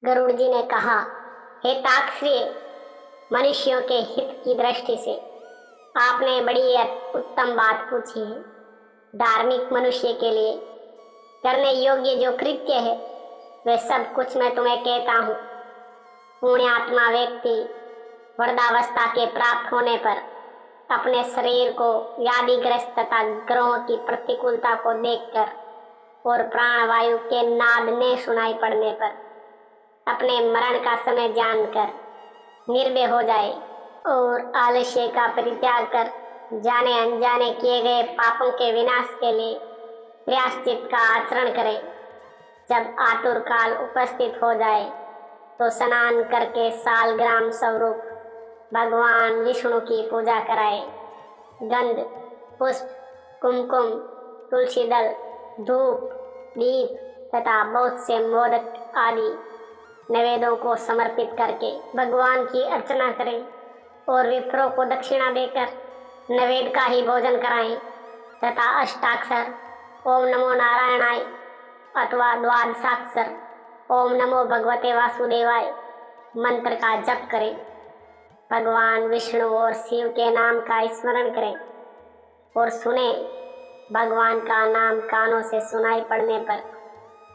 गरुड़ जी ने कहा, हे ताक्षरी, मनुष्यों के हित की दृष्टि से आपने बड़ी उत्तम बात पूछी है। धार्मिक मनुष्य के लिए करने योग्य जो कृत्य है वे सब कुछ मैं तुम्हें कहता हूँ। पुण्यात्मा व्यक्ति वृद्धावस्था के प्राप्त होने पर अपने शरीर को व्याधिग्रस्त तथा ग्रहों की प्रतिकूलता को देखकर और प्राणवायु के नाद न सुनाई पड़ने पर अपने मरण का समय जानकर निर्भय हो जाए और आलस्य का परित्याग कर जाने अनजाने किए गए पापों के विनाश के लिए प्रायश्चित का आचरण करे। जब आतुर काल उपस्थित हो जाए तो स्नान करके सालग्राम स्वरूप भगवान विष्णु की पूजा कराए। गंध, पुष्प, कुमकुम, तुलसी दल, धूप, दीप तथा बहुत से मोदक आदि नैवेद्यों को समर्पित करके भगवान की अर्चना करें और विप्रों को दक्षिणा देकर नैवेद्य का ही भोजन कराएं तथा अष्टाक्षर ओम नमो नारायणाय अथवा द्वादशाक्षर ओम नमो भगवते वासुदेवाय मंत्र का जप करें। भगवान विष्णु और शिव के नाम का स्मरण करें और सुने। भगवान का नाम कानों से सुनाई पड़ने पर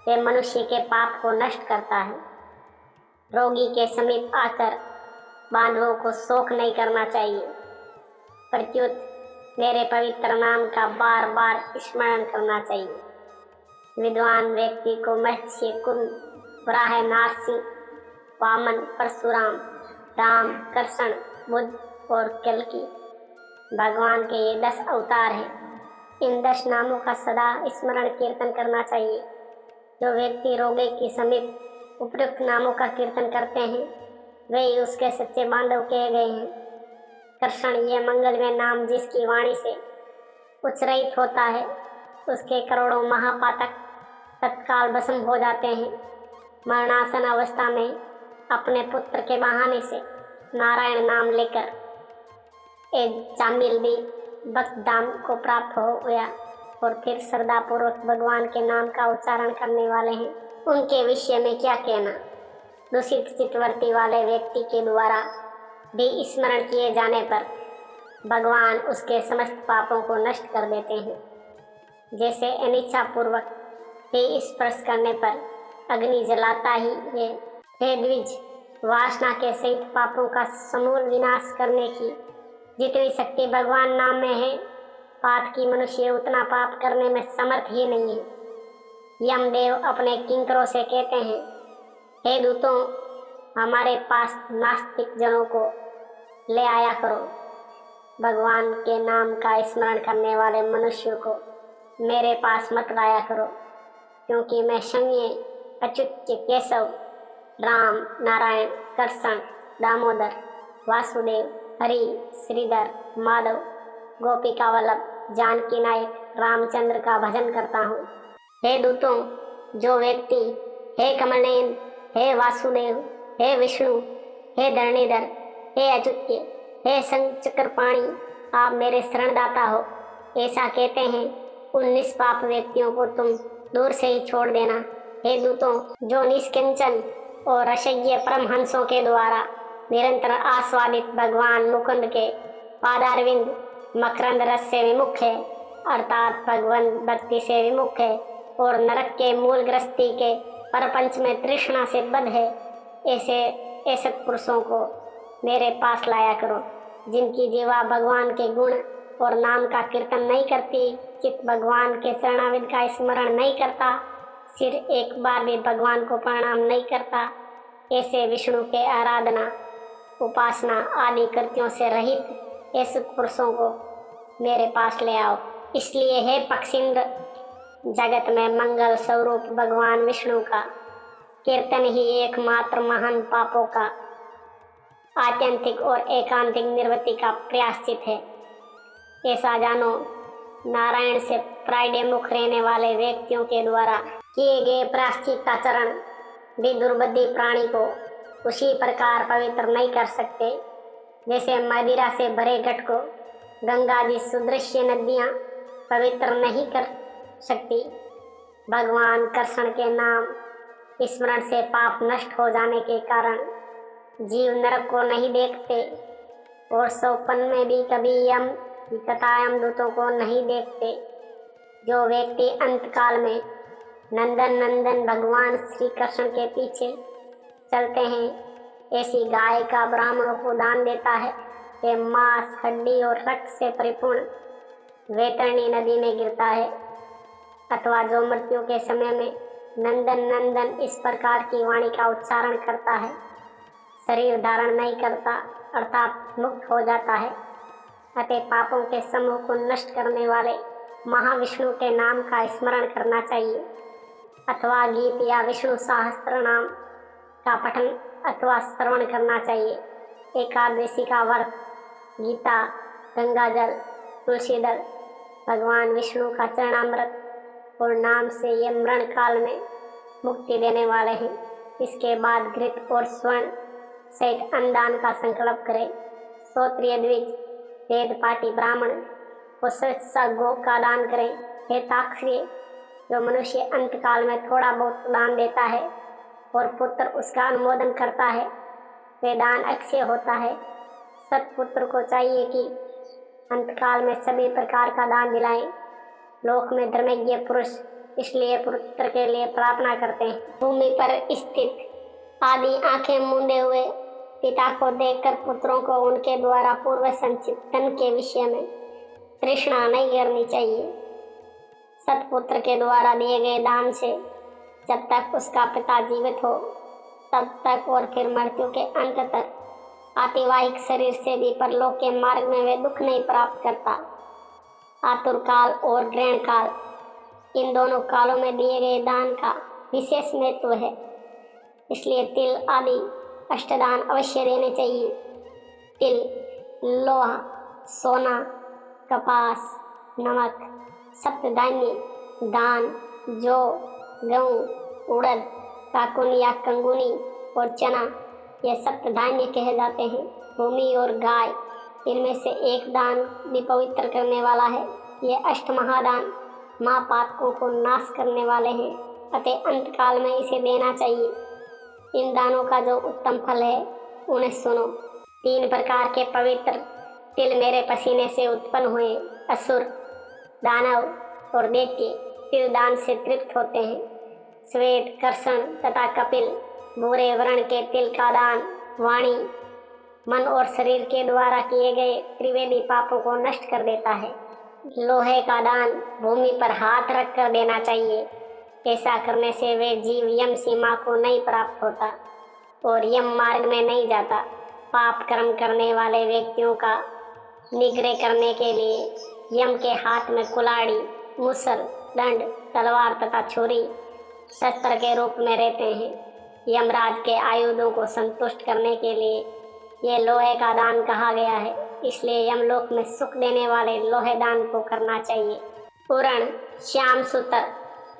वे मनुष्य के पाप को नष्ट करता है। रोगी के समीप आकर बांधवों को शोक नहीं करना चाहिए, प्रत्युत मेरे पवित्र नाम का बार बार स्मरण करना चाहिए। विद्वान व्यक्ति को मत्स्य, कुंभ, वराह, नारसिंह, वामन, परशुराम, राम, कृष्ण, बुद्ध और कल्कि भगवान के ये 10 अवतार हैं। इन 10 नामों का सदा स्मरण कीर्तन करना चाहिए। जो व्यक्ति रोगी के समीप उपयुक्त नामों का कीर्तन करते हैं वे ही उसके सच्चे बांधव कहे गए हैं। कृष्ण ये मंगलमय नाम जिसकी वाणी से उच्चरित होता है उसके करोड़ों महापातक तत्काल भस्म हो जाते हैं। मरणासन अवस्था में अपने पुत्र के बहाने से नारायण नाम लेकर एक जामिल भी भक्त धाम को प्राप्त हो गया और फिर श्रद्धापूर्वक भगवान के नाम का उच्चारण करने वाले हैं। उनके विषय में क्या कहना। दूषित चित्तवृत्ति वाले व्यक्ति के द्वारा भी स्मरण किए जाने पर भगवान उसके समस्त पापों को नष्ट कर देते हैं। जैसे अनिच्छा पूर्वक भी स्पर्श करने पर अग्नि जलाता ही है। हे द्विज, वासना के सहित पापों का समूल विनाश करने की जितनी शक्ति भगवान नाम में है, पाप की मनुष्य उतना पाप करने में समर्थ ही नहीं है। यमदेव अपने किंकरों से कहते हैं, हे दूतों, हमारे पास नास्तिक जनों को ले आया करो। भगवान के नाम का स्मरण करने वाले मनुष्य को मेरे पास मत लाया करो, क्योंकि मैं संज्ञ, अच्युत, केशव, राम, नारायण, कृष्ण, दामोदर, वासुदेव, हरि, श्रीधर, माधव, गोपिका वल्लभ, जानकी नायक, रामचंद्र का भजन करता हूँ। हे दूतों, जो व्यक्ति हे कमलनयन, हे वासुदेव, हे विष्णु, हे धरणीधर, हे अच्युत्य, हे संचक्रपाणी, आप मेरे शरणदाता हो, ऐसा कहते हैं, उन निष्पाप व्यक्तियों को तुम दूर से ही छोड़ देना। हे दूतों, जो निष्किंचन और रसज्ञ परमहंसों के द्वारा निरंतर आस्वादित भगवान मुकुंद के पादारविंद मकरंद रस से विमुख है, अर्थात भगवान भक्ति से विमुख है और नरक के मूल ग्रस्ती के परपंच में तृष्णा से बद्ध है, ऐसे पुरुषों को मेरे पास लाया करो, जिनकी जीवा भगवान के गुण और नाम का कीर्तन नहीं करती, चित्त भगवान के शरणाविद का स्मरण नहीं करता, सिर एक बार भी भगवान को प्रणाम नहीं करता। ऐसे विष्णु के आराधना, उपासना आदि कृत्यों से रहित ऐसे पुरुषों को मेरे पास ले आओ। इसलिए हे पक्षिंद्र, जगत में मंगल स्वरूप भगवान विष्णु का कीर्तन ही एकमात्र महान पापों का आत्यंतिक और एकांतिक निवृत्ति का प्रायश्चित है। ऐसा जानो, नारायण से प्रायद्य मुख रहने वाले व्यक्तियों के द्वारा किए गए प्रायश्चिताचरण भी दुर्बुद्धि प्राणी को उसी प्रकार पवित्र नहीं कर सकते जैसे मदिरा से भरे घट को गंगा जी सुदृश्य नदियाँ पवित्र नहीं कर सकती। भगवान कृष्ण के नाम स्मरण से पाप नष्ट हो जाने के कारण जीव नरक को नहीं देखते और स्वप्न में भी कभी यम तथा यमदूतों को नहीं देखते। जो व्यक्ति अंतकाल में नंदन नंदन भगवान श्री कृष्ण के पीछे चलते हैं, ऐसी गाय का ब्राह्मणों को दान देता है, ये मांस, हड्डी और रक्त से परिपूर्ण वैतरणी नदी में गिरता है, अथवा जो मृत्यु के समय में नंदन नंदन इस प्रकार की वाणी का उच्चारण करता है, शरीर धारण नहीं करता अर्थात मुक्त हो जाता है। अतः पापों के समूह को नष्ट करने वाले महाविष्णु के नाम का स्मरण करना चाहिए, अथवा गीत या विष्णु सहस्त्र नाम का पठन अथवा श्रवण करना चाहिए। एकादशी का व्रत, गीता, गंगा जल, तुलसी दल, भगवान विष्णु का चरणामृत और नाम से ये मरण काल में मुक्ति देने वाले हैं। इसके बाद घृत और स्वर्ण सहित अन्नदान का संकल्प करें। श्रोत्रिय द्विज, वेद पाठी ब्राह्मण को सा गो का दान करें। हे ताक्षरी, जो मनुष्य अंतकाल में थोड़ा बहुत दान देता है और पुत्र उसका अनुमोदन करता है, वे दान अक्षय होता है। सत्पुत्र को चाहिए कि अंतकाल में सभी प्रकार का दान दिलाएं। लोक में धर्मज्ञ पुरुष इसलिए पुत्र के लिए प्रार्थना करते हैं। भूमि पर स्थित आदि आंखें मूंदे हुए पिता को देखकर पुत्रों को उनके द्वारा पूर्व संचित धन के विषय में तृष्णा नहीं करनी चाहिए। सत्पुत्र के द्वारा दिए गए दान से जब तक उसका पिता जीवित हो तब तक और फिर मृत्यु के अंत तक आतिवाहिक शरीर से भी परलोक के मार्ग में वे दुख नहीं प्राप्त करता। आतुर काल और ग्रहण काल, इन दोनों कालों में दिए गए दान का विशेष महत्व है, इसलिए तिल आदि अष्टदान अवश्य देने चाहिए। तिल, लोहा, सोना, कपास, नमक, सप्तधान्य दान, जौ, गेहूँ, उड़द, काकुन या कंगुनी और चना, ये सप्तधान्य कहे जाते हैं। भूमि और गाय, इनमें से एक दान भी पवित्र करने वाला है। ये अष्ट महादान महापातकों को नाश करने वाले हैं, अतः अंतकाल में इसे देना चाहिए। इन दानों का जो उत्तम फल है उन्हें सुनो। 3 प्रकार के पवित्र तिल मेरे पसीने से उत्पन्न हुए। असुर, दानव और दैत्य तिल दान से तृप्त होते हैं। श्वेत, कर्षण तथा कपिल भूरे वर्ण के तिल का दान वाणी, मन और शरीर के द्वारा किए गए त्रिवेदी पापों को नष्ट कर देता है। लोहे का दान भूमि पर हाथ रख कर देना चाहिए। ऐसा करने से वे जीव यम सीमा को नहीं प्राप्त होता और यम मार्ग में नहीं जाता। पाप कर्म करने वाले व्यक्तियों का निग्रह करने के लिए यम के हाथ में कुल्हाड़ी, मुसल, दंड, तलवार तथा छुरी शस्त्र के रूप में रहते हैं। यमराज के आयुधों को संतुष्ट करने के लिए ये लोहे का दान कहा गया है, इसलिए यमलोक में सुख देने वाले लोहे दान को करना चाहिए। पूर्ण, श्याम सूत्र,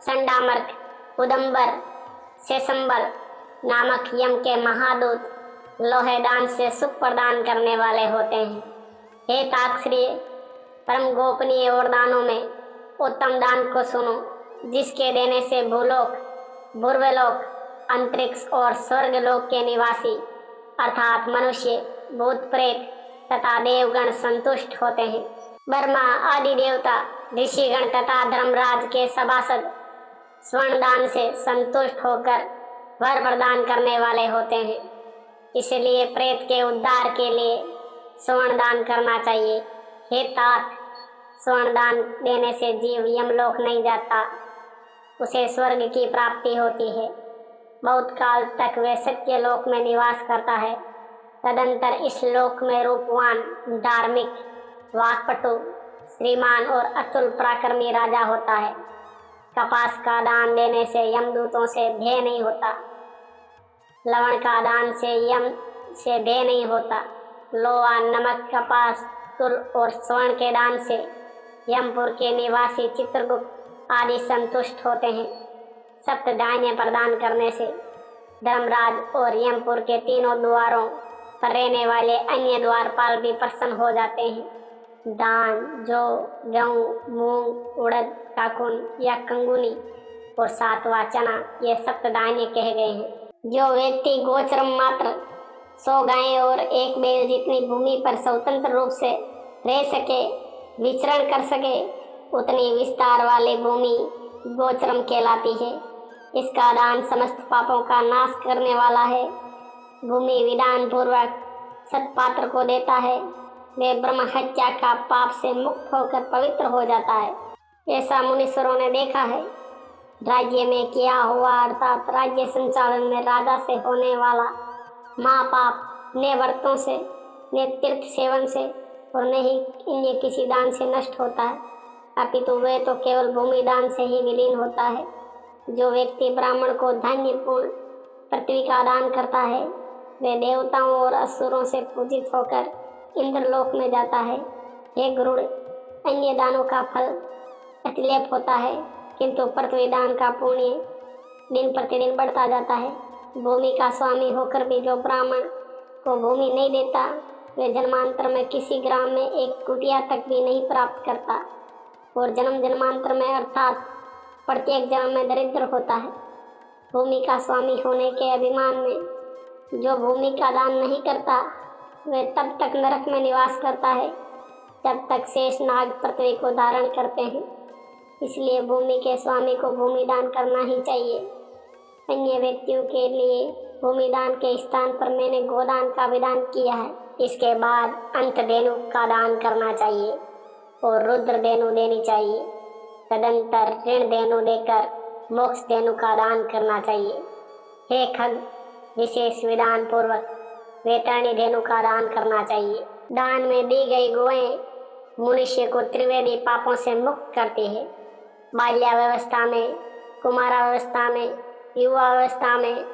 संडामर्क, उदंबर, शेषंबल नामक यम के महादूत लोहे दान से सुख प्रदान करने वाले होते हैं। हे ताक्षरी, परम गोपनीय और दानों में उत्तम दान को सुनो, जिसके देने से भूलोक, भूर्वलोक, अंतरिक्ष और स्वर्गलोक के निवासी अर्थात मनुष्य, भूत प्रेत तथा देवगण संतुष्ट होते हैं। ब्रह्मा आदि देवता, ऋषिगण तथा धर्मराज के सभासद स्वर्ण दान से संतुष्ट होकर वर प्रदान करने वाले होते हैं। इसलिए प्रेत के उद्धार के लिए स्वर्ण दान करना चाहिए। हे तात, स्वर्ण दान देने से जीव यमलोक नहीं जाता, उसे स्वर्ग की प्राप्ति होती है। बहुत काल तक वह सत्य लोक में निवास करता है। तदंतर इस लोक में रूपवान, धार्मिक, वाक्पटु, श्रीमान और अतुल पराक्रमी राजा होता है। कपास का दान देने से यमदूतों से भय नहीं होता। लवण का दान से यम से भय नहीं होता। लोहा, नमक, कपास, तुल और स्वर्ण के दान से यमपुर के निवासी चित्रगुप्त आदि संतुष्ट होते हैं। सप्तधान्य प्रदान करने से धर्मराज और यमपुर के तीनों द्वारों पर रहने वाले अन्य द्वारपाल भी प्रसन्न हो जाते हैं। दान, जौ, गेहूँ, मूंग, उड़द, काकुन या कंगुनी और 7वां चना, ये सप्तधान्य कहे गए हैं। जो व्यक्ति गोचरम मात्र 100 गायें और 1 बैल जितनी भूमि पर स्वतंत्र रूप से रह सके, विचरण कर सके, उतनी विस्तार वाली भूमि गोचरम कहलाती है। इसका दान समस्त पापों का नाश करने वाला है। भूमि विधान पूर्वक सत्पात्र को देता है, वे ब्रह्म हत्या का पाप से मुक्त होकर पवित्र हो जाता है। ऐसा मुनीश्वरों ने देखा है। राज्य में किया हुआ अर्थात राज्य संचालन में राजा से होने वाला महापाप न व्रतों से, न तीर्थ सेवन से और न ही अन्य किसी दान से नष्ट होता है, अपितु वे तो केवल भूमि दान से ही विलीन होता है। जो व्यक्ति ब्राह्मण को धान्यपूर्ण पृथ्वी का दान करता है, वे देवताओं और असुरों से पूजित होकर इंद्रलोक में जाता है। हे गुरुड़, अन्य दानों का फल अतिलेप होता है, किंतु पृथ्वी दान का पुण्य दिन प्रतिदिन बढ़ता जाता है। भूमि का स्वामी होकर भी जो ब्राह्मण को भूमि नहीं देता, वे जन्मांतर में किसी ग्राम में एक कुटिया तक भी नहीं प्राप्त करता और जन्म जन्मांतर में अर्थात प्रत्येक जन्म में दरिद्र होता है। भूमि का स्वामी होने के अभिमान में जो भूमि का दान नहीं करता, वे तब तक नरक में निवास करता है जब तक शेष नाग पृथ्वी को धारण करते हैं। इसलिए भूमि के स्वामी को भूमि दान करना ही चाहिए। अन्य व्यक्तियों के लिए भूमि दान के स्थान पर मैंने गोदान का विधान किया है। इसके बाद अंत धेनु का दान करना चाहिए और रुद्र धेनु देनी चाहिए। तदंतर ऋण धेनु देकर मोक्ष धेनु का दान करना चाहिए। हे खग, विशेष विधान पूर्वक वेतरणी धेनु का दान करना चाहिए। दान में दी गई गोएं मनुष्य को त्रिवेदी पापों से मुक्त करती है। बाल्यावस्था में, कुमारावस्था में, युवावस्था में,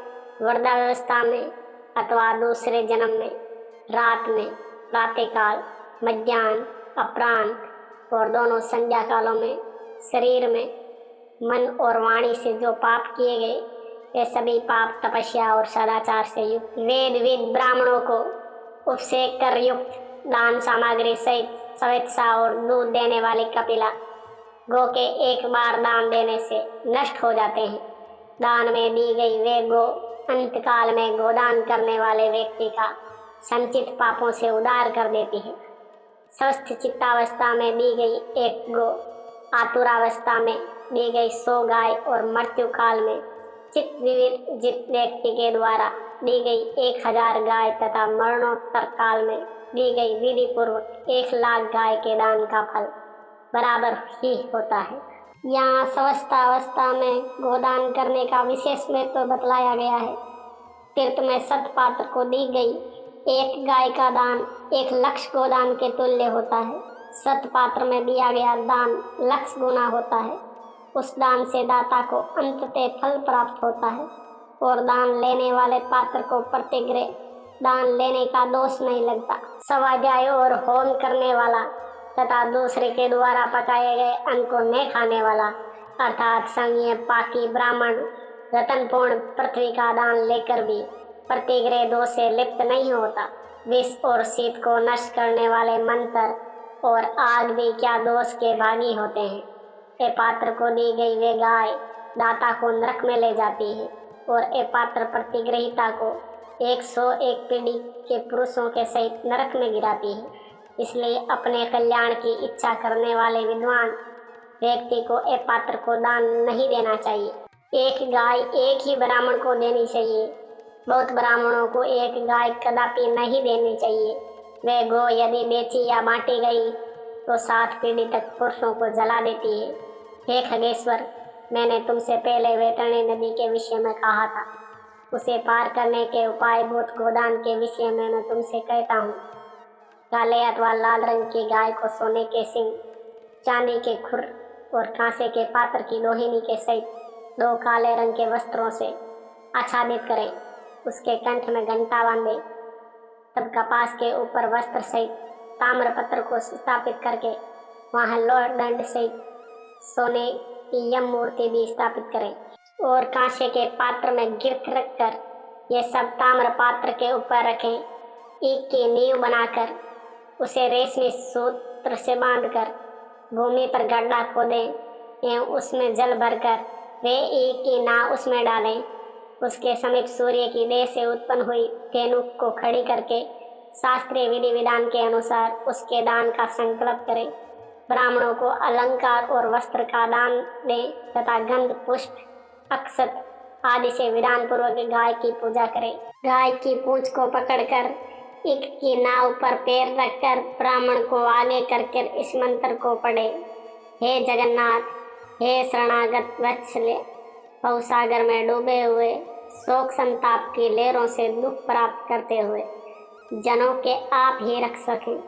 वृद्धावस्था में अथवा दूसरे जन्म में, रात में, प्रातःकाल, मध्याह्न, अपराह्न और दोनों संध्या कालों में शरीर में, मन और वाणी से जो पाप किए गए, वे सभी पाप तपस्या और सदाचार से युक्त वेदविद ब्राह्मणों को उपसेक कर युक्त दान सामग्री सहित स्वेच्छा और दूध देने वाली कपिला गो के एक बार दान देने से नष्ट हो जाते हैं। दान में दी गई वे गो अंतकाल में गोदान करने वाले व्यक्ति का संचित पापों से उदार कर देती है। स्वस्थ चित्तावस्था में दी गई एक गो, आतुरावस्था में दी गई 100 गाय और मृत्यु काल में चित्त विविजित व्यक्ति के द्वारा दी गई 1000 गाय तथा मरणोत्तर काल में दी गई विधि पूर्वक 1,00,000 गाय के दान का फल बराबर ही होता है। यहाँ स्वस्थावस्था में गोदान करने का विशेष महत्व बतलाया गया है। तीर्थ में सत्पात्र को दी गई 1 गाय का दान 1,00,000 गोदान के तुल्य होता है। सत्पात्र में दिया गया दान 1,00,000 गुना होता है। उस दान से दाता को अंततः फल प्राप्त होता है और दान लेने वाले पात्र को प्रतिग्रह दान लेने का दोष नहीं लगता। स्वाध्याय और होम करने वाला तथा दूसरे के द्वारा पकाए गए अन्न को न खाने वाला अर्थात संयम पाकी ब्राह्मण रतनपूर्ण पृथ्वी का दान लेकर भी प्रतिग्रह दोष से लिप्त नहीं होता। विष और शीत को नष्ट करने वाले मंत्र और आग भी क्या दोष के भागी होते हैं। ए पात्र को दी गई वे गाय दाता को नरक में ले जाती है और ए पात्र प्रतिग्रहिता को 101 पीढ़ी के पुरुषों के सहित नरक में गिराती है। इसलिए अपने कल्याण की इच्छा करने वाले विद्वान व्यक्ति को ए पात्र को दान नहीं देना चाहिए। एक गाय एक ही ब्राह्मण को देनी चाहिए। बहुत ब्राह्मणों को एक गाय कदापि नहीं देनी चाहिए। वे गो यदि बेची या बांटी गई तो 7 पीढ़ी तक पुरुषों को जला देती है। हे खगेश्वर, मैंने तुमसे पहले वैतरणी नदी के विषय में कहा था। उसे पार करने के उपाय भूत गोदान के विषय में मैं तुमसे कहता हूँ। काले अथवा लाल रंग की गाय को सोने के सिंग, चांदी के खुर और कांसे के पात्र की लोहिनी के सहित 2 काले रंग के वस्त्रों से आच्छादित करें। उसके कंठ में घंटा बांधे। तब कपास के ऊपर वस्त्र सहित ताम्रपत्र को स्थापित करके वहाँ लोह दंड सहित सोने की यम मूर्ति भी स्थापित करें और कांसे के पात्र में गिरथ रखकर ये सब ताम्र पात्र के ऊपर रखें। ईख की नींव बनाकर उसे रेशमी सूत्र से बांधकर भूमि पर गड्ढा खोदें एवं उसमें जल भरकर वे एक की नाव उसमें डालें। उसके समीप सूर्य की देह से उत्पन्न हुई धेनुक को खड़ी करके शास्त्रीय विधि विधान के अनुसार उसके दान का संकल्प करें। ब्राह्मणों को अलंकार और वस्त्र का दान दें तथा गंध, पुष्प, अक्षत आदि से विधान पूर्वक गाय की पूजा करें। गाय की पूंछ को पकड़कर एक की नाव पर पैर रखकर ब्राह्मण को आगे करके इस मंत्र को पढ़े। हे जगन्नाथ, हे शरणागत वत्सल, भवसागर में डूबे हुए शोक संताप की लहरों से दुख प्राप्त करते हुए जनों के आप ही रक्षक हैं।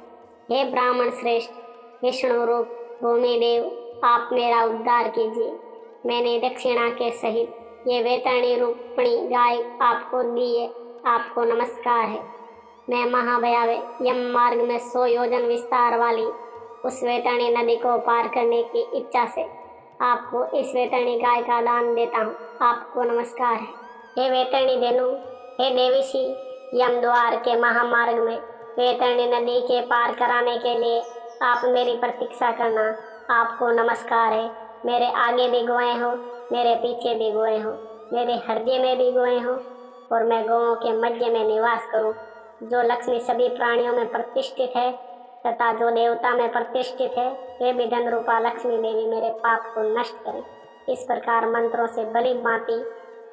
हे ब्राह्मण श्रेष्ठ, विष्णु रूप भूमि देव, आप मेरा उद्धार कीजिए। मैंने दक्षिणा के सहित ये वैतरणी रूपणी गाय आपको दी है, आपको नमस्कार है। मैं महाभयावह यम मार्ग में 100 योजन विस्तार वाली उस वैतरणी नदी को पार करने की इच्छा से आपको इस वैतरणी गाय का दान देता हूँ, आपको नमस्कार है। हे वैतरणी धेनु, हे देवीसी, यम द्वार के महामार्ग में वैतरणी नदी के पार कराने के लिए आप मेरी प्रतीक्षा करना, आपको नमस्कार है। मेरे आगे भी गौएं हो, मेरे पीछे भी गौएं हो, मेरे हृदय में भी गौएं हो और मैं गौओं के मध्य में निवास करूं। जो लक्ष्मी सभी प्राणियों में प्रतिष्ठित है तथा जो देवता में प्रतिष्ठित है, वे भी धन रूपा लक्ष्मी देवी मेरे पाप को नष्ट करें। इस प्रकार मंत्रों से भली भांति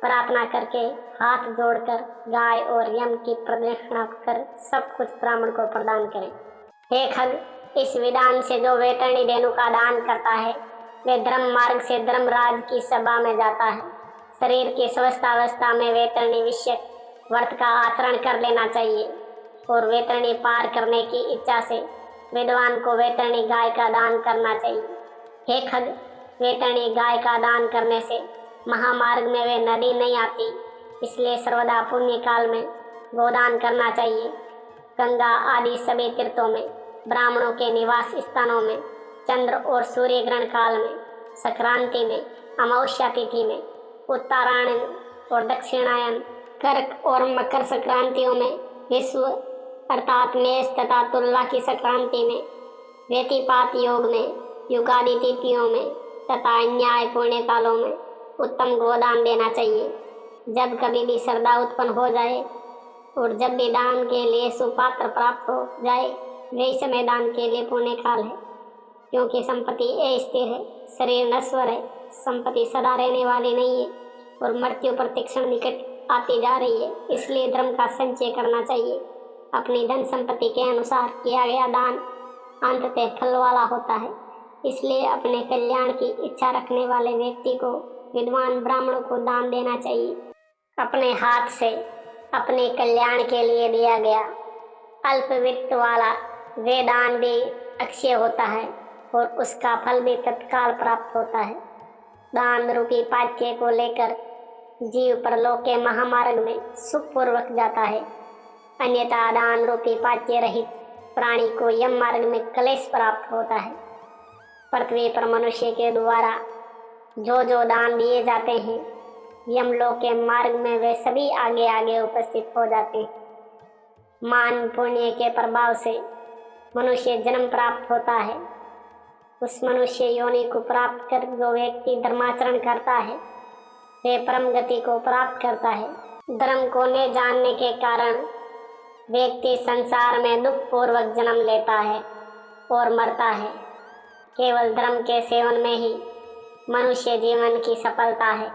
प्रार्थना करके हाथ जोड़कर गाय और यम की प्रदक्षिणा कर सब कुछ ब्राह्मण को प्रदान करें। हे खग, इस विधान से जो वैतरणी धेनु का दान करता है वे धर्म मार्ग से धर्मराज की सभा में जाता है। शरीर की स्वस्थावस्था में वैतरणी विषयक व्रत का आचरण कर लेना चाहिए और वैतरणी पार करने की इच्छा से विद्वान को वैतरणी गाय का दान करना चाहिए। हे खग, वैतरणी गाय का दान करने से महामार्ग में वे नदी नहीं आती, इसलिए सर्वदा पुण्य काल में गोदान करना चाहिए। गंगा आदि सभी तीर्थों में, ब्राह्मणों के निवास स्थानों में, चंद्र और सूर्य ग्रहण काल में, संक्रांति में, अमावस्या तिथि में, उत्तरायण और दक्षिणायन, कर्क और मकर संक्रांतियों में, विश्व अर्थात मेष तथा तुला की संक्रांति में, व्यतिपात योग में, युगादि तिथियों में तथा न्याय पुण्य कालों में उत्तम गोदान देना चाहिए। जब कभी भी श्रद्धा उत्पन्न हो जाए और जब भी दान के लिए सुपात्र प्राप्त हो जाए, वही समय दान के लिए पुण्य काल है, क्योंकि संपत्ति अस्थिर है, शरीर नश्वर है, संपत्ति सदा रहने वाली नहीं है और मृत्यु प्रतिक्षण निकट आती जा रही है। इसलिए धर्म का संचय करना चाहिए। अपनी धन संपत्ति के अनुसार किया गया दान अंततः फल वाला होता है। इसलिए अपने कल्याण की इच्छा रखने वाले व्यक्ति को विद्वान ब्राह्मणों को दान देना चाहिए। अपने हाथ से अपने कल्याण के लिए दिया गया अल्प वित्त वाला वे दान भी अक्षय होता है और उसका फल भी तत्काल प्राप्त होता है। दान रूपी पाथ्य को लेकर जीव परलोक के महामार्ग में सुखपूर्वक जाता है, अन्यथा दान रूपी पाथ्य रहित प्राणी को यम मार्ग में क्लेश प्राप्त होता है। पृथ्वी पर मनुष्य के द्वारा जो जो दान दिए जाते हैं, यमलोक के मार्ग में वे सभी आगे आगे उपस्थित हो जाते हैं। मान पुण्य के प्रभाव से मनुष्य जन्म प्राप्त होता है। उस मनुष्य योनि को प्राप्त कर जो व्यक्ति धर्माचरण करता है वे परम गति को प्राप्त करता है। धर्म को न जानने के कारण व्यक्ति संसार में दुख पूर्वक जन्म लेता है और मरता है। केवल धर्म के सेवन में ही मनुष्य जीवन की सफलता है।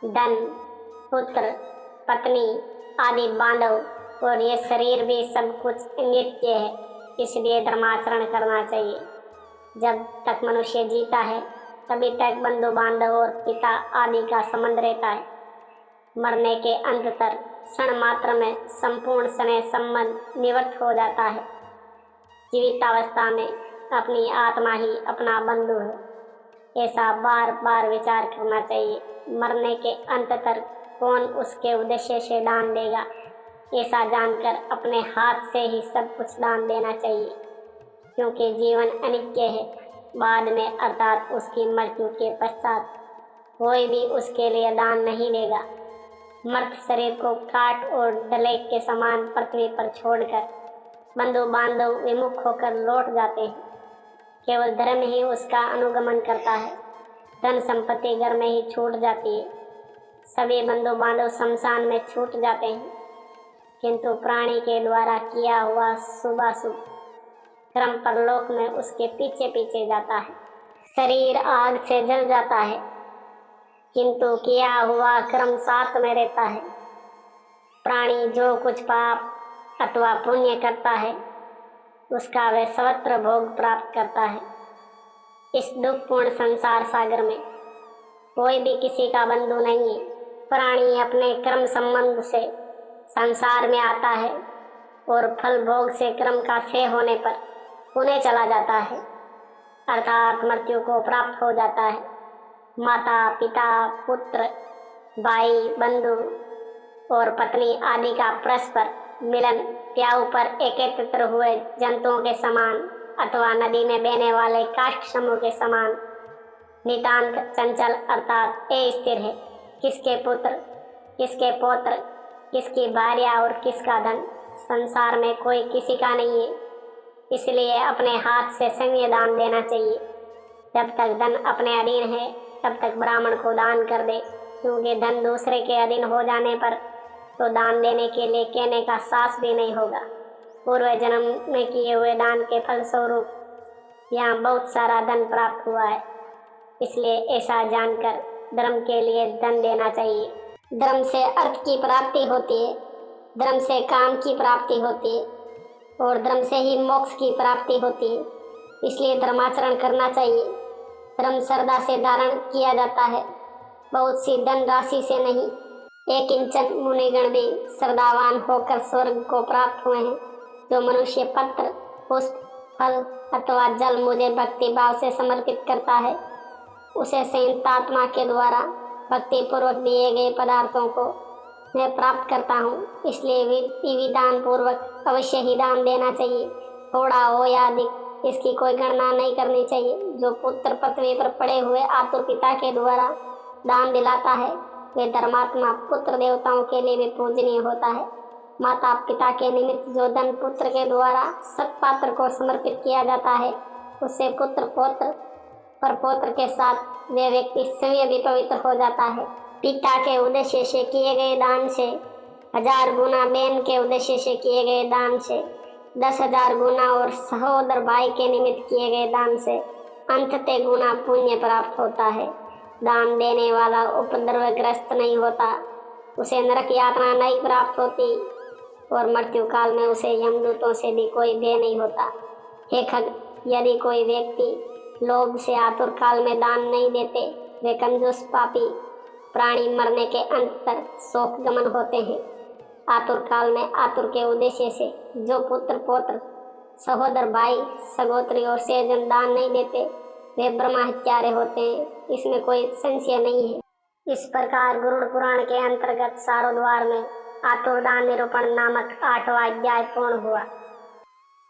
धन, पुत्र, पत्नी आदि बांधव और ये शरीर भी सब कुछ नित्य है, इसलिए धर्माचरण करना चाहिए। जब तक मनुष्य जीता है तभी तक बंधु बांधव और पिता आदि का संबंध रहता है। मरने के अंततर क्षण मात्र में संपूर्ण स्नेह संबंध निवृत्त हो जाता है। जीवितावस्था में अपनी आत्मा ही अपना बंधु है, ऐसा बार बार विचार करना चाहिए। मरने के अंततर कौन उसके उद्देश्य से दान देगा, ऐसा जानकर अपने हाथ से ही सब कुछ दान देना चाहिए, क्योंकि जीवन अनित्य है। बाद में अर्थात उसकी मृत्यु के पश्चात कोई भी उसके लिए दान नहीं देगा। मर्त शरीर को काट और डले के समान पृथ्वी पर छोड़कर बंधु बांधव विमुख होकर लौट जाते हैं। केवल धर्म ही उसका अनुगमन करता है। धन संपत्ति घर में ही छूट जाती है, सभी बंधु बांधव शमशान में छूट जाते हैं, किंतु प्राणी के द्वारा किया हुआ शुभाशुभ कर्म परलोक में उसके पीछे पीछे जाता है। शरीर आग से जल जाता है, किंतु किया हुआ कर्म साथ में रहता है। प्राणी जो कुछ पाप अथवा पुण्य करता है उसका वह सर्वत्र भोग प्राप्त करता है। इस दुखपूर्ण संसार सागर में कोई भी किसी का बंधु नहीं है। प्राणी अपने कर्म संबंध से संसार में आता है और फल भोग से कर्म का क्षय होने पर पुण्य चला जाता है, अर्थात मृत्यु को प्राप्त हो जाता है। माता पिता पुत्र भाई बंधु और पत्नी आदि का परस्पर मिलन प्याऊ पर एकत्रित हुए जंतुओं के समान अथवा नदी में बहने वाले काष्ठ समूह के समान नितांत चंचल अर्थात अस्थिर है। किसके पुत्र किसके पौत्र किसकी भार्या और किसका धन संसार में कोई किसी का नहीं है, इसलिए अपने हाथ से संज्ञा दान देना चाहिए। जब तक धन अपने अधीन है तब तक ब्राह्मण को दान कर दे, क्योंकि धन दूसरे के अधीन हो जाने पर तो दान देने के लिए कहने का साहस भी नहीं होगा। पूर्व जन्म में किए हुए दान के फलस्वरूप यहाँ बहुत सारा धन प्राप्त हुआ है, इसलिए ऐसा जानकर धर्म के लिए धन देना चाहिए। धर्म से अर्थ की प्राप्ति होती है, धर्म से काम की प्राप्ति होती है और धर्म से ही मोक्ष की प्राप्ति होती है, इसलिए धर्माचरण करना चाहिए। धर्म श्रद्धा से धारण किया जाता है, बहुत सी धन राशि से नहीं। एक इंचन मुनिगण भी श्रद्धावान होकर स्वर्ग को प्राप्त हुए हैं। जो मनुष्य पत्र पुष्प फल अथवा जल मुझे भक्ति भाव से समर्पित करता है उसे संयंतात्मा के द्वारा भक्ति पूर्वक दिए गए पदार्थों को मैं प्राप्त करता हूँ, इसलिए विधान पूर्वक अवश्य ही दान देना चाहिए। थोड़ा हो या अधिक इसकी कोई गणना नहीं करनी चाहिए। जो पुत्र पृथ्वी पर पड़े हुए आतुर पिता के द्वारा दान दिलाता है वे धर्मात्मा पुत्र देवताओं के लिए भी पूजनीय होता है। माता पिता के निमित्त जो धन पुत्र के द्वारा सत्पात्र को समर्पित किया जाता है उससे पुत्र पौत्र पर पौत्र के साथ वे व्यक्ति स्वयं भी पवित्र हो जाता है। पिता के उद्देश्य से किए गए दान से 1000 गुना, बहन के उद्देश्य से किए गए दान से 10,000 गुना और सहोदर भाई के निमित्त किए गए दान से अंततः गुना पुण्य प्राप्त होता है। दान देने वाला उपद्रवग्रस्त नहीं होता, उसे नरक यातना नहीं प्राप्त होती और मृत्यु काल में उसे यमदूतों से भी कोई भय नहीं होता। हे खग, यदि कोई व्यक्ति लोभ से आतुर काल में दान नहीं देते वे कंजूस पापी प्राणी मरने के अंत तक शोक गमन होते हैं। आतुर काल में आतुर के उद्देश्य से जो पुत्र पौत्र सहोदर भाई सगोत्री और सेजन दान नहीं देते वे ब्रह्महत्यारे होते हैं, इसमें कोई संशय नहीं है। इस प्रकार गरुड़ पुराण के अंतर्गत सारोद्वार में आतुर दान निरूपण नामक 8वां अध्याय पूर्ण हुआ।